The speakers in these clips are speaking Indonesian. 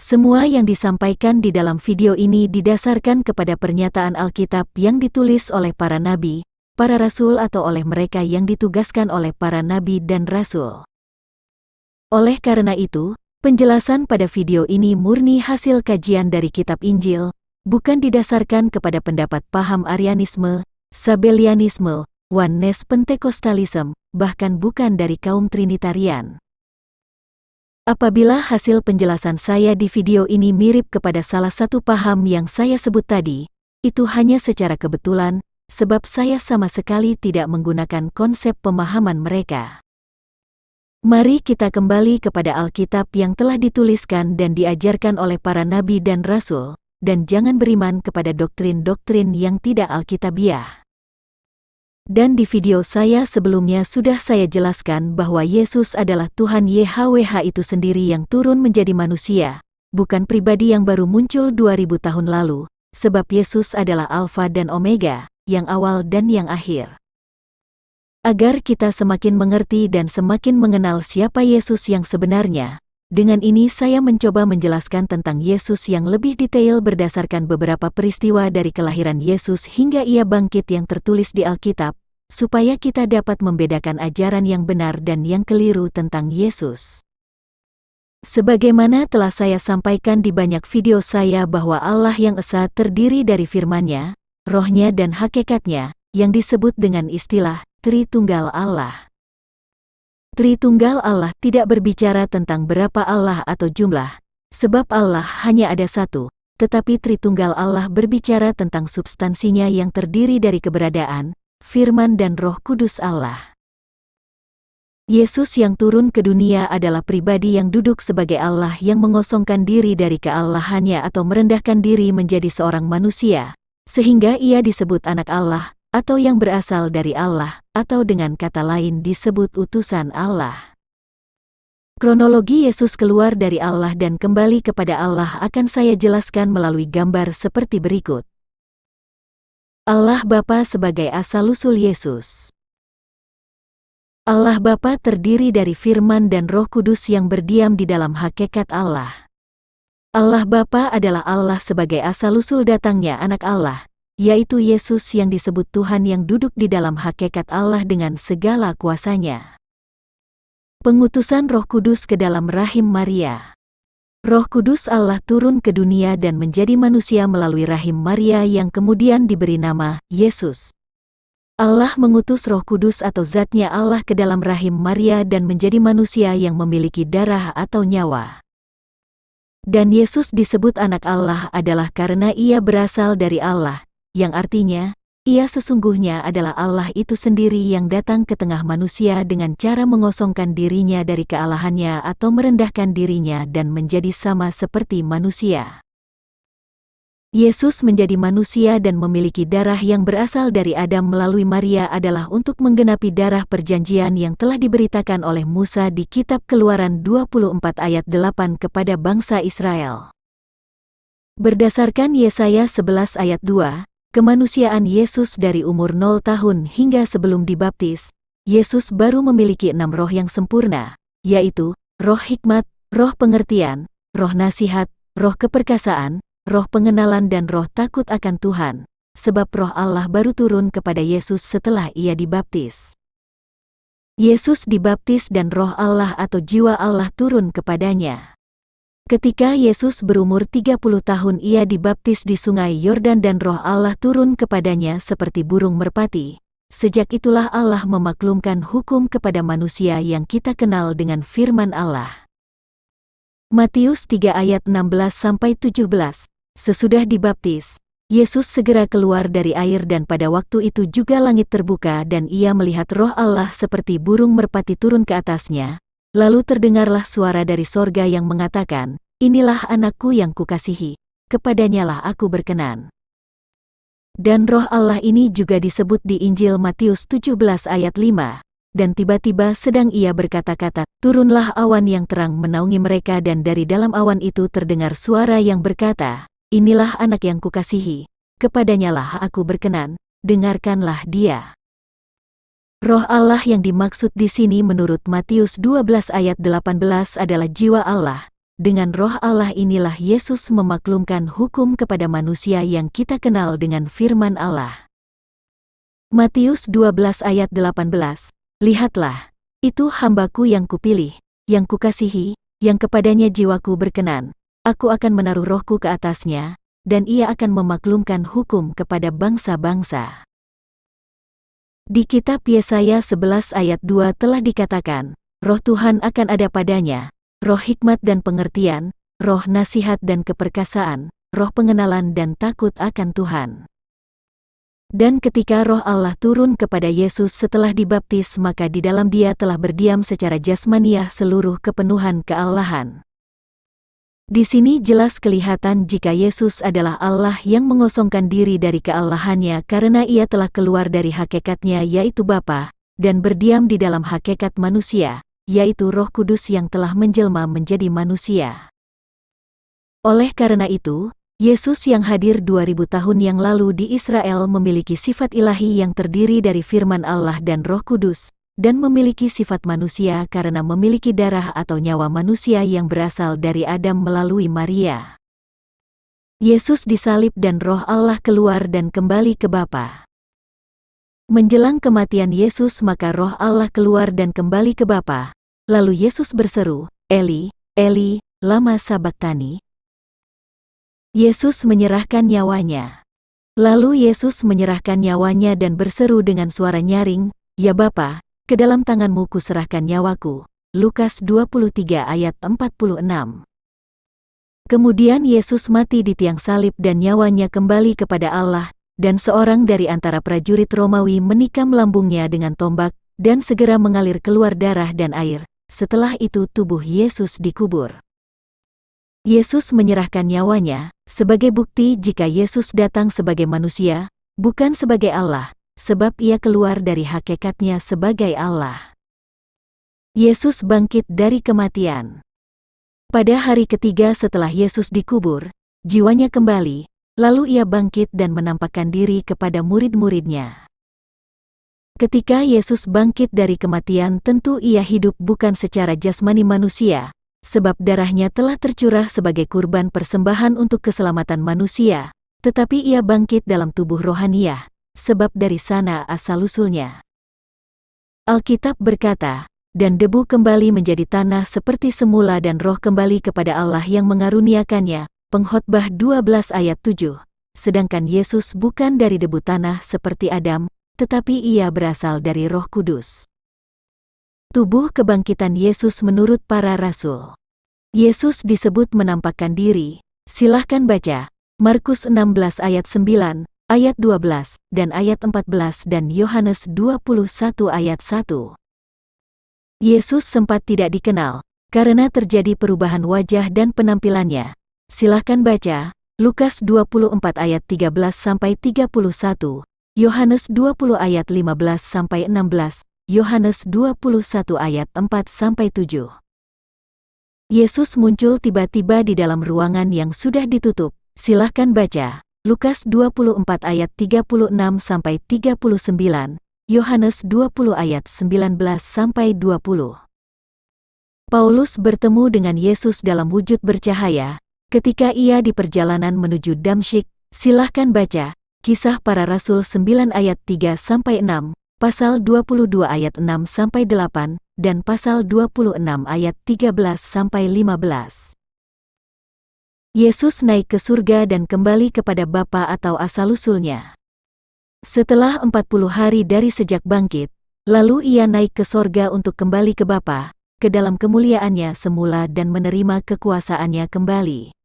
Semua yang disampaikan di dalam video ini didasarkan kepada pernyataan Alkitab yang ditulis oleh para nabi, para rasul atau oleh mereka yang ditugaskan oleh para nabi dan rasul. Oleh karena itu, penjelasan pada video ini murni hasil kajian dari kitab Injil, bukan didasarkan kepada pendapat paham Arianisme, Sabellianisme, Oneness Pentekostalisme, bahkan bukan dari kaum Trinitarian. Apabila hasil penjelasan saya di video ini mirip kepada salah satu paham yang saya sebut tadi, itu hanya secara kebetulan, sebab saya sama sekali tidak menggunakan konsep pemahaman mereka. Mari kita kembali kepada Alkitab yang telah dituliskan dan diajarkan oleh para nabi dan rasul, dan jangan beriman kepada doktrin-doktrin yang tidak alkitabiah. Dan di video saya sebelumnya sudah saya jelaskan bahwa Yesus adalah Tuhan YHWH itu sendiri yang turun menjadi manusia, bukan pribadi yang baru muncul 2000 tahun lalu, sebab Yesus adalah Alfa dan Omega, yang awal dan yang akhir. Agar kita semakin mengerti dan semakin mengenal siapa Yesus yang sebenarnya, dengan ini saya mencoba menjelaskan tentang Yesus yang lebih detail berdasarkan beberapa peristiwa dari kelahiran Yesus hingga ia bangkit yang tertulis di Alkitab, supaya kita dapat membedakan ajaran yang benar dan yang keliru tentang Yesus. Sebagaimana telah saya sampaikan di banyak video saya bahwa Allah yang esa terdiri dari firman-Nya, Roh-Nya dan hakikatnya, yang disebut dengan istilah Tritunggal Allah. Tritunggal Allah tidak berbicara tentang berapa Allah atau jumlah, sebab Allah hanya ada satu, tetapi Tritunggal Allah berbicara tentang substansinya yang terdiri dari keberadaan, firman dan Roh Kudus Allah. Yesus yang turun ke dunia adalah pribadi yang duduk sebagai Allah yang mengosongkan diri dari keallahannya atau merendahkan diri menjadi seorang manusia, sehingga ia disebut anak Allah, atau yang berasal dari Allah, atau dengan kata lain disebut utusan Allah. Kronologi Yesus keluar dari Allah dan kembali kepada Allah akan saya jelaskan melalui gambar seperti berikut. Allah Bapa sebagai asal-usul Yesus. Allah Bapa terdiri dari firman dan Roh Kudus yang berdiam di dalam hakikat Allah. Allah Bapa adalah Allah sebagai asal-usul datangnya anak Allah, yaitu Yesus yang disebut Tuhan yang duduk di dalam hakikat Allah dengan segala kuasanya. Pengutusan Roh Kudus ke dalam rahim Maria. Roh Kudus Allah turun ke dunia dan menjadi manusia melalui rahim Maria yang kemudian diberi nama Yesus. Allah mengutus Roh Kudus atau zatnya Allah ke dalam rahim Maria dan menjadi manusia yang memiliki darah atau nyawa. Dan Yesus disebut anak Allah adalah karena ia berasal dari Allah, yang artinya, ia sesungguhnya adalah Allah itu sendiri yang datang ke tengah manusia dengan cara mengosongkan dirinya dari kealahannya atau merendahkan dirinya dan menjadi sama seperti manusia. Yesus menjadi manusia dan memiliki darah yang berasal dari Adam melalui Maria adalah untuk menggenapi darah perjanjian yang telah diberitakan oleh Musa di Kitab Keluaran 24 ayat 8 kepada bangsa Israel. Berdasarkan Yesaya 11 ayat 2, kemanusiaan Yesus dari umur 0 tahun hingga sebelum dibaptis, Yesus baru memiliki 6 roh yang sempurna, yaitu, roh hikmat, roh pengertian, roh nasihat, roh keperkasaan, roh pengenalan dan roh takut akan Tuhan, sebab roh Allah baru turun kepada Yesus setelah ia dibaptis. Yesus dibaptis dan roh Allah atau jiwa Allah turun kepadanya. Ketika Yesus berumur 30 tahun ia dibaptis di sungai Yordan dan roh Allah turun kepadanya seperti burung merpati. Sejak itulah Allah memaklumkan hukum kepada manusia yang kita kenal dengan firman Allah. Matius 3 ayat 16-17. Sesudah dibaptis, Yesus segera keluar dari air dan pada waktu itu juga langit terbuka dan ia melihat roh Allah seperti burung merpati turun ke atasnya. Lalu terdengarlah suara dari sorga yang mengatakan, "Inilah anakku yang kukasihi, kepadanyalah aku berkenan." Dan roh Allah ini juga disebut di Injil Matius 17 ayat 5. Dan tiba-tiba sedang ia berkata-kata, turunlah awan yang terang menaungi mereka dan dari dalam awan itu terdengar suara yang berkata, "Inilah anak yang kukasihi, kepadanyalah aku berkenan, dengarkanlah dia." Roh Allah yang dimaksud di sini menurut Matius 12 ayat 18 adalah jiwa Allah, dengan Roh Allah inilah Yesus memaklumkan hukum kepada manusia yang kita kenal dengan firman Allah. Matius 12 ayat 18, lihatlah, itu hamba-Ku yang kupilih, yang kukasihi, yang kepadanya jiwaku berkenan, Aku akan menaruh Roh-Ku ke atasnya, dan ia akan memaklumkan hukum kepada bangsa-bangsa. Di kitab Yesaya 11 ayat 2 telah dikatakan, Roh Tuhan akan ada padanya, roh hikmat dan pengertian, roh nasihat dan keperkasaan, roh pengenalan dan takut akan Tuhan. Dan ketika Roh Allah turun kepada Yesus setelah dibaptis, maka di dalam Dia telah berdiam secara jasmaniah seluruh kepenuhan keallahan. Di sini jelas kelihatan jika Yesus adalah Allah yang mengosongkan diri dari keallahannya karena Ia telah keluar dari hakikatnya yaitu Bapa, dan berdiam di dalam hakikat manusia, yaitu Roh Kudus yang telah menjelma menjadi manusia. Oleh karena itu, Yesus yang hadir 2000 tahun yang lalu di Israel memiliki sifat ilahi yang terdiri dari firman Allah dan Roh Kudus, dan memiliki sifat manusia karena memiliki darah atau nyawa manusia yang berasal dari Adam melalui Maria. Yesus disalib dan Roh Allah keluar dan kembali ke Bapa. Menjelang kematian Yesus maka Roh Allah keluar dan kembali ke Bapa. Lalu Yesus berseru, Eli, Eli, lama sabachthani? Yesus menyerahkan nyawanya. Lalu Yesus menyerahkan nyawanya dan berseru dengan suara nyaring, Ya Bapa, ke dalam tangan-Mu kuserahkan nyawaku. Lukas 23 ayat 46. Kemudian Yesus mati di tiang salib dan nyawanya kembali kepada Allah, dan seorang dari antara prajurit Romawi menikam lambungnya dengan tombak, dan segera mengalir keluar darah dan air. Setelah itu tubuh Yesus dikubur. Yesus menyerahkan nyawanya, sebagai bukti jika Yesus datang sebagai manusia, bukan sebagai Allah, sebab Ia keluar dari hakikatnya sebagai Allah. Yesus bangkit dari kematian. Pada hari ketiga setelah Yesus dikubur, jiwanya kembali, lalu Ia bangkit dan menampakkan diri kepada murid-muridnya. Ketika Yesus bangkit dari kematian tentu Ia hidup bukan secara jasmani manusia, sebab darahnya telah tercurah sebagai kurban persembahan untuk keselamatan manusia, tetapi Ia bangkit dalam tubuh rohaniah, sebab dari sana asal-usulnya. Alkitab berkata, dan debu kembali menjadi tanah seperti semula dan roh kembali kepada Allah yang mengaruniakannya, Pengkhotbah 12 ayat 7, sedangkan Yesus bukan dari debu tanah seperti Adam, tetapi Ia berasal dari Roh Kudus. Tubuh kebangkitan Yesus menurut para rasul. Yesus disebut menampakkan diri, silahkan baca, Markus 16 ayat 9, ayat 12, dan ayat 14 dan Yohanes 21 ayat 1. Yesus sempat tidak dikenal, karena terjadi perubahan wajah dan penampilannya. Silahkan baca, Lukas 24 ayat 13-31, Yohanes 20 ayat 15-16, Yohanes 21 ayat 4-7. Yesus muncul tiba-tiba di dalam ruangan yang sudah ditutup. Silahkan baca, Lukas 24 ayat 36-39, Yohanes 20 ayat 19-20. Paulus bertemu dengan Yesus dalam wujud bercahaya, ketika ia di perjalanan menuju Damsyik. Silahkan baca, Kisah Para Rasul 9 ayat 3-6, pasal 22 ayat 6-8, dan pasal 26 ayat 13-15. Yesus naik ke surga dan kembali kepada Bapa atau asal-usulnya. Setelah 40 hari dari sejak bangkit, lalu Ia naik ke sorga untuk kembali ke Bapa, ke dalam kemuliaannya semula dan menerima kekuasaannya kembali.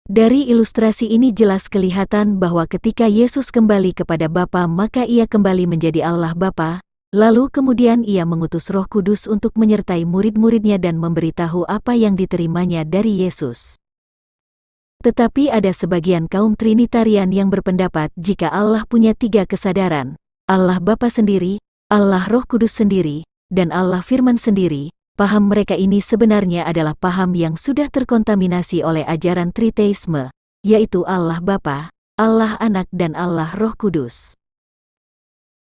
Dari ilustrasi ini jelas kelihatan bahwa ketika Yesus kembali kepada Bapa maka Ia kembali menjadi Allah Bapa, lalu kemudian Ia mengutus Roh Kudus untuk menyertai murid-muridnya dan memberitahu apa yang diterimanya dari Yesus. Tetapi ada sebagian kaum Trinitarian yang berpendapat jika Allah punya 3 kesadaran, Allah Bapa sendiri, Allah Roh Kudus sendiri, dan Allah Firman sendiri. Paham mereka ini sebenarnya adalah paham yang sudah terkontaminasi oleh ajaran Triteisme, yaitu Allah Bapa, Allah Anak dan Allah Roh Kudus.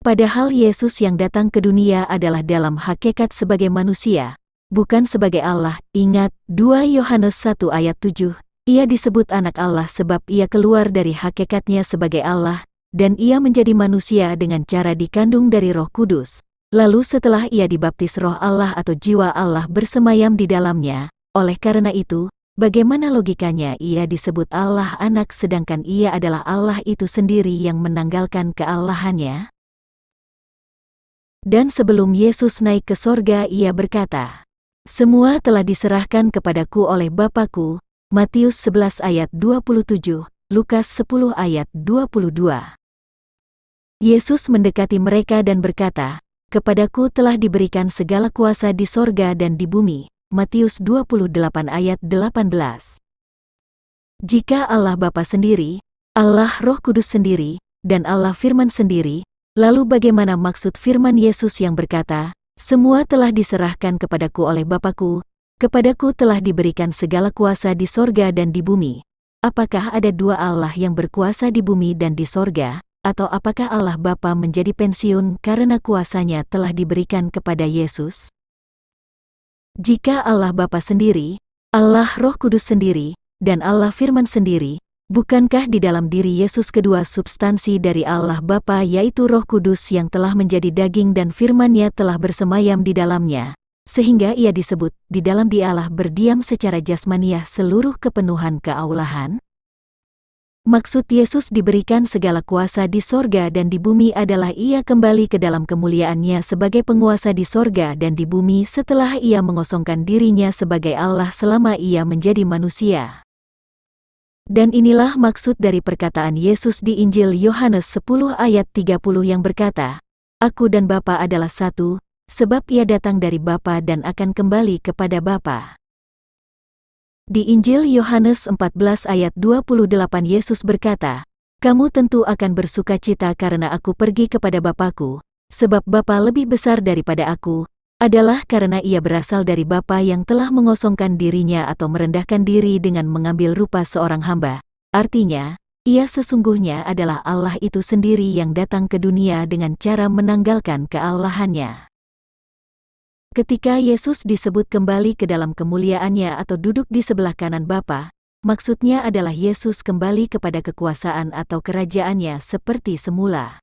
Padahal Yesus yang datang ke dunia adalah dalam hakikat sebagai manusia, bukan sebagai Allah. Ingat, 2 Yohanes 1 ayat 7, ia disebut anak Allah sebab ia keluar dari hakikatnya sebagai Allah, dan ia menjadi manusia dengan cara dikandung dari Roh Kudus. Lalu setelah ia dibaptis Roh Allah atau jiwa Allah bersemayam di dalamnya, oleh karena itu, bagaimana logikanya ia disebut Allah anak sedangkan ia adalah Allah itu sendiri yang menanggalkan keallahannya? Dan sebelum Yesus naik ke sorga ia berkata, "Semua telah diserahkan kepadaku oleh Bapa-Ku." Matius 11 ayat 27, Lukas 10 ayat 22. Yesus mendekati mereka dan berkata, "Kepadaku telah diberikan segala kuasa di sorga dan di bumi." Matius 28 ayat 18. Jika Allah Bapa sendiri, Allah Roh Kudus sendiri, dan Allah Firman sendiri, lalu bagaimana maksud firman Yesus yang berkata, "Semua telah diserahkan kepadaku oleh Bapa-Ku, kepadaku telah diberikan segala kuasa di sorga dan di bumi." Apakah ada dua Allah yang berkuasa di bumi dan di sorga, atau apakah Allah Bapa menjadi pensiun karena kuasanya telah diberikan kepada Yesus? Jika Allah Bapa sendiri, Allah Roh Kudus sendiri, dan Allah Firman sendiri, bukankah di dalam diri Yesus kedua substansi dari Allah Bapa yaitu Roh Kudus yang telah menjadi daging dan firman-Nya telah bersemayam di dalamnya, sehingga ia disebut di dalam Dialah berdiam secara jasmaniah seluruh kepenuhan keaulahan? Maksud Yesus diberikan segala kuasa di sorga dan di bumi adalah ia kembali ke dalam kemuliaannya sebagai penguasa di sorga dan di bumi setelah ia mengosongkan dirinya sebagai Allah selama ia menjadi manusia. Dan inilah maksud dari perkataan Yesus di Injil Yohanes 10 ayat 30 yang berkata, "Aku dan Bapa adalah satu," sebab ia datang dari Bapa dan akan kembali kepada Bapa. Di Injil Yohanes 14 ayat 28 Yesus berkata, "Kamu tentu akan bersukacita karena aku pergi kepada Bapa-Ku, sebab Bapa lebih besar daripada aku, adalah karena ia berasal dari Bapa yang telah mengosongkan dirinya atau merendahkan diri dengan mengambil rupa seorang hamba." Artinya, ia sesungguhnya adalah Allah itu sendiri yang datang ke dunia dengan cara menanggalkan keallahannya. Ketika Yesus disebut kembali ke dalam kemuliaannya atau duduk di sebelah kanan Bapa, maksudnya adalah Yesus kembali kepada kekuasaan atau kerajaannya seperti semula.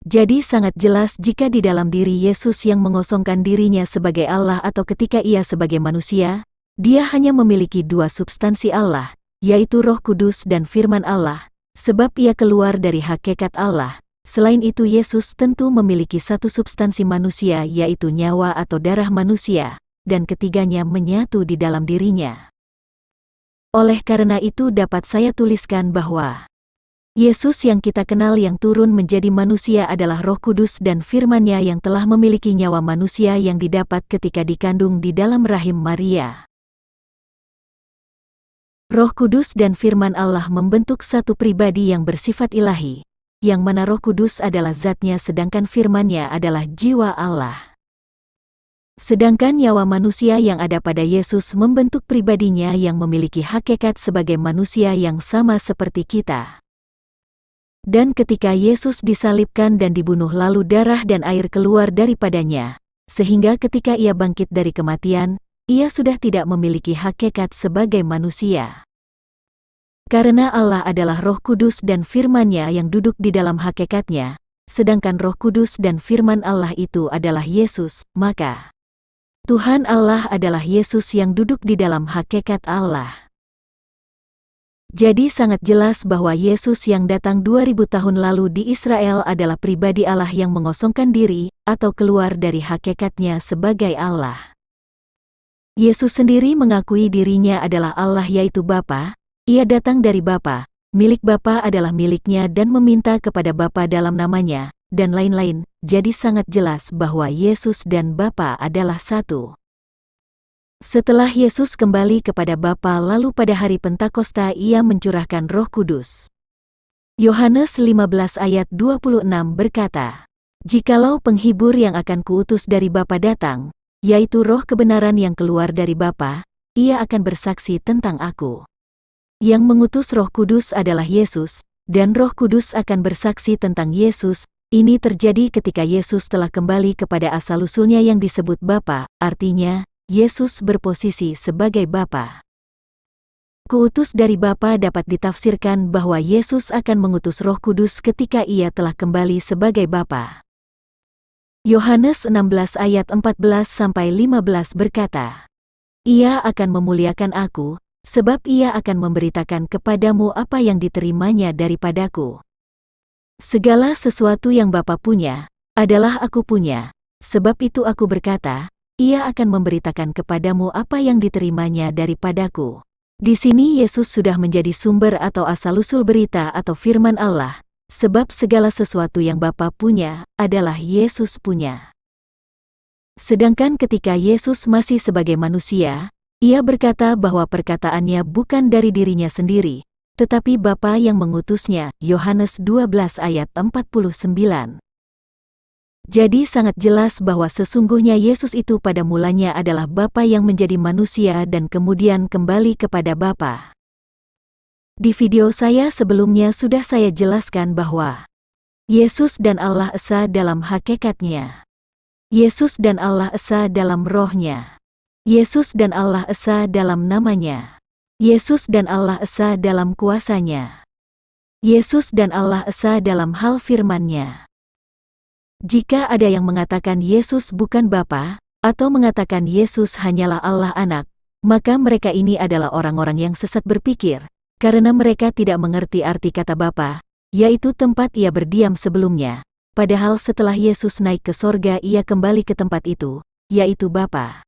Jadi sangat jelas jika di dalam diri Yesus yang mengosongkan dirinya sebagai Allah atau ketika ia sebagai manusia, dia hanya memiliki dua substansi Allah, yaitu Roh Kudus dan Firman Allah, sebab ia keluar dari hakikat Allah. Selain itu Yesus tentu memiliki satu substansi manusia yaitu nyawa atau darah manusia, dan ketiganya menyatu di dalam dirinya. Oleh karena itu dapat saya tuliskan bahwa Yesus yang kita kenal yang turun menjadi manusia adalah Roh Kudus dan Firman-Nya yang telah memiliki nyawa manusia yang didapat ketika dikandung di dalam rahim Maria. Roh Kudus dan Firman Allah membentuk satu pribadi yang bersifat ilahi, yang mana Roh Kudus adalah zatnya sedangkan firman-Nya adalah jiwa Allah. Sedangkan nyawa manusia yang ada pada Yesus membentuk pribadinya yang memiliki hakikat sebagai manusia yang sama seperti kita. Dan ketika Yesus disalibkan dan dibunuh lalu darah dan air keluar daripadanya, sehingga ketika ia bangkit dari kematian, ia sudah tidak memiliki hakikat sebagai manusia. Karena Allah adalah Roh Kudus dan Firman-Nya yang duduk di dalam hakikatnya, sedangkan Roh Kudus dan Firman Allah itu adalah Yesus, maka Tuhan Allah adalah Yesus yang duduk di dalam hakikat Allah. Jadi sangat jelas bahwa Yesus yang datang 2000 tahun lalu di Israel adalah pribadi Allah yang mengosongkan diri, atau keluar dari hakikatnya sebagai Allah. Yesus sendiri mengakui dirinya adalah Allah yaitu Bapa. Ia datang dari Bapa, milik Bapa adalah miliknya dan meminta kepada Bapa dalam namanya, dan lain-lain, jadi sangat jelas bahwa Yesus dan Bapa adalah satu. Setelah Yesus kembali kepada Bapa lalu pada hari Pentakosta ia mencurahkan Roh Kudus. Yohanes 15 ayat 26 berkata, "Jikalau penghibur yang akan kuutus dari Bapa datang, yaitu Roh kebenaran yang keluar dari Bapa, ia akan bersaksi tentang aku." Yang mengutus Roh Kudus adalah Yesus, dan Roh Kudus akan bersaksi tentang Yesus, Ini terjadi ketika Yesus telah kembali kepada asal-usulnya yang disebut Bapa, artinya, Yesus berposisi sebagai Bapa. Kuutus dari Bapa dapat ditafsirkan bahwa Yesus akan mengutus Roh Kudus ketika Ia telah kembali sebagai Bapa. Yohanes 16 ayat 14-15 berkata, Ia akan memuliakan Aku, sebab Ia akan memberitakan kepadamu apa yang diterimanya daripadaku. Segala sesuatu yang Bapa punya, adalah Aku punya, sebab itu Aku berkata, Ia akan memberitakan kepadamu apa yang diterimanya daripadaku. Di sini Yesus sudah menjadi sumber atau asal-usul berita atau firman Allah, sebab segala sesuatu yang Bapa punya, adalah Yesus punya. Sedangkan ketika Yesus masih sebagai manusia, Ia berkata bahwa perkataannya bukan dari dirinya sendiri, tetapi Bapa yang mengutusnya, Yohanes 12 ayat 49. Jadi sangat jelas bahwa sesungguhnya Yesus itu pada mulanya adalah Bapa yang menjadi manusia dan kemudian kembali kepada Bapa. Di video saya sebelumnya sudah saya jelaskan bahwa Yesus dan Allah Esa dalam hakikatnya. Yesus dan Allah Esa dalam rohnya. Yesus dan Allah Esa dalam namanya. Yesus dan Allah Esa dalam kuasanya. Yesus dan Allah Esa dalam hal firman-Nya. Jika ada yang mengatakan Yesus bukan Bapa, atau mengatakan Yesus hanyalah Allah Anak, maka mereka ini adalah orang-orang yang sesat berpikir, karena mereka tidak mengerti arti kata Bapa, yaitu tempat Ia berdiam sebelumnya, padahal setelah Yesus naik ke sorga Ia kembali ke tempat itu, yaitu Bapa.